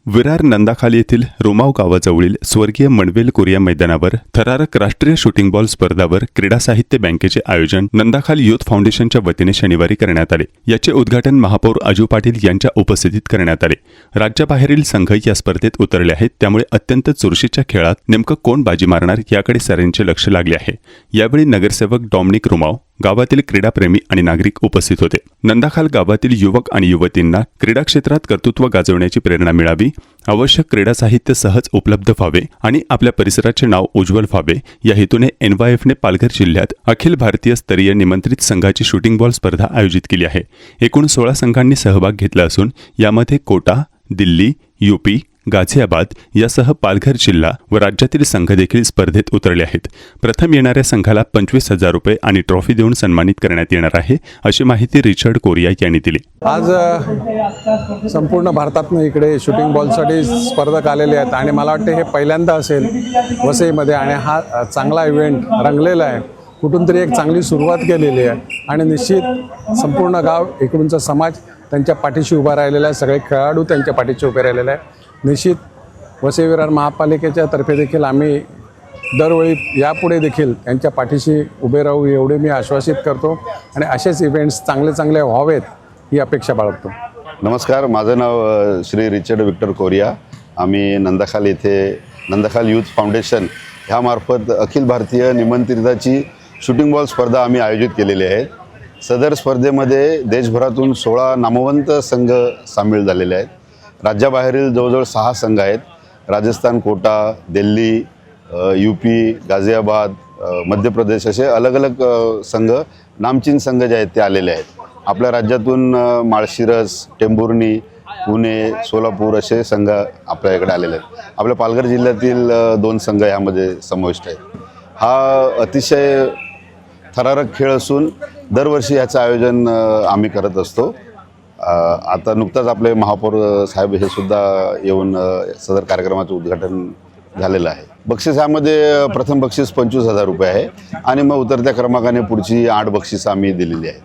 विरार नंदाखाली येथील रोमाव गावाजवळील स्वर्गीय मणवेल कोरिया मैदानावर थरारक राष्ट्रीय शूटिंग बॉल स्पर्धावर क्रीडा साहित्य बँकेचे आयोजन नंदाखाल युथ फाउंडेशनच्या वतीने शनिवारी करण्यात आले। याचे उद्घाटन महापौर अजू पाटील यांच्या उपस्थितीत करण्यात आले। राज्याबाहेरील संघ या स्पर्धेत उतरले आहेत, त्यामुळे अत्यंत चुरशीच्या खेळात नेमकं कोण बाजी मारणार याकडे सर्वांचे लक्ष लागले आहे। यावेळी नगरसेवक डॉमिनिक रोमाव, गावातील क्रीडाप्रेमी आणि नागरिक उपस्थित होते। नंदाखाल गावातील युवक आणि युवतींना क्रीडा क्षेत्रात कर्तृत्व गाजवण्याची प्रेरणा मिळावी, आवश्यक क्रीडा साहित्य सहज उपलब्ध व्हावे आणि आपल्या परिसराचे नाव उज्ज्वल व्हावे या हेतूने NYFने पालघर जिल्ह्यात अखिल भारतीय स्तरीय निमंत्रित संघाची शूटिंग बॉल स्पर्धा आयोजित केली आहे। एकूण 16 संघांनी सहभाग घेतला असून यामध्ये कोटा, दिल्ली, UP, गाझियाबाद यासह पालघर जिल्हा व राज्यातील संघ देखील स्पर्धेत उतरले आहेत। प्रथम येणाऱ्या संघाला 25,000 रुपये आणि ट्रॉफी देऊन सन्मानित करण्यात येणार आहे, अशी माहिती रिचर्ड कोरिया यांनी दिली। आज संपूर्ण भारतातून इकडे शूटिंग बॉलसाठी स्पर्धक आलेले आहेत आणि मला वाटते हे पहिल्यांदा असेल वसईमध्ये आणि हा चांगला इव्हेंट रंगलेला आहे। कुठून तरी एक चांगली सुरुवात केलेली आहे आणि निश्चित संपूर्ण गाव, इकडूनचा समाज त्यांच्या पाठीशी उभा राहिलेला आहे, सगळे खेळाडू त्यांच्या पाठीशी उभे राहिलेले आहे। निश्चित वसई विरार महापालिकेच्या तर्फे देखील आम्ही दरवेळी यापुढे देखील त्यांच्या पाठीशी उभे राहू एवढे मी आश्वासित करतो आणि असेच इव्हेंट्स चांगले व्हावेत ही अपेक्षा बाळगतो। नमस्कार, माझं नाव श्री रिचर्ड विक्टर कोरिया। आम्ही नंदाखाल येथे नंदाखाल youth foundation ह्यामार्फत Akhil Bharatiya निमंत्रिताची shooting ball स्पर्धा आम्ही आयोजित केलेली आहे। सदर स्पर्धेमध्ये देशभरातून 16 नामवंत संघ सामील झालेले आहेत। राज्याबाहेरील जवळजवळ 6 संघ आहेत। राजस्थान, कोटा, दिल्ली, UP, गाझियाबाद, मध्य प्रदेश असे अलग संघ, नामचीन संघ जे आहेत ते आलेले आहेत। आपल्या राज्यातून माळशिरस, टेंभुर्णी, पुणे, सोलापूर असे संघ आपल्या इकडे आलेले आहेत। आपल्या पालघर जिल्ह्यातील 2 संघ यामध्ये समाविष्ट आहेत। हा अतिशय थरारक खेळ असून दरवर्षी याचं आयोजन आम्ही करत असतो। आता नुकताच आपले महापौर साहेब हे सुद्धा येऊन सदर कार्यक्रमाचं उद्घाटन झालेलं आहे। बक्षीस यामध्ये प्रथम बक्षीस 25,000 रुपये आहे आणि मग उतरत्या क्रमांकाने पुढची 8 बक्षिसं आम्ही दिलेली आहेत।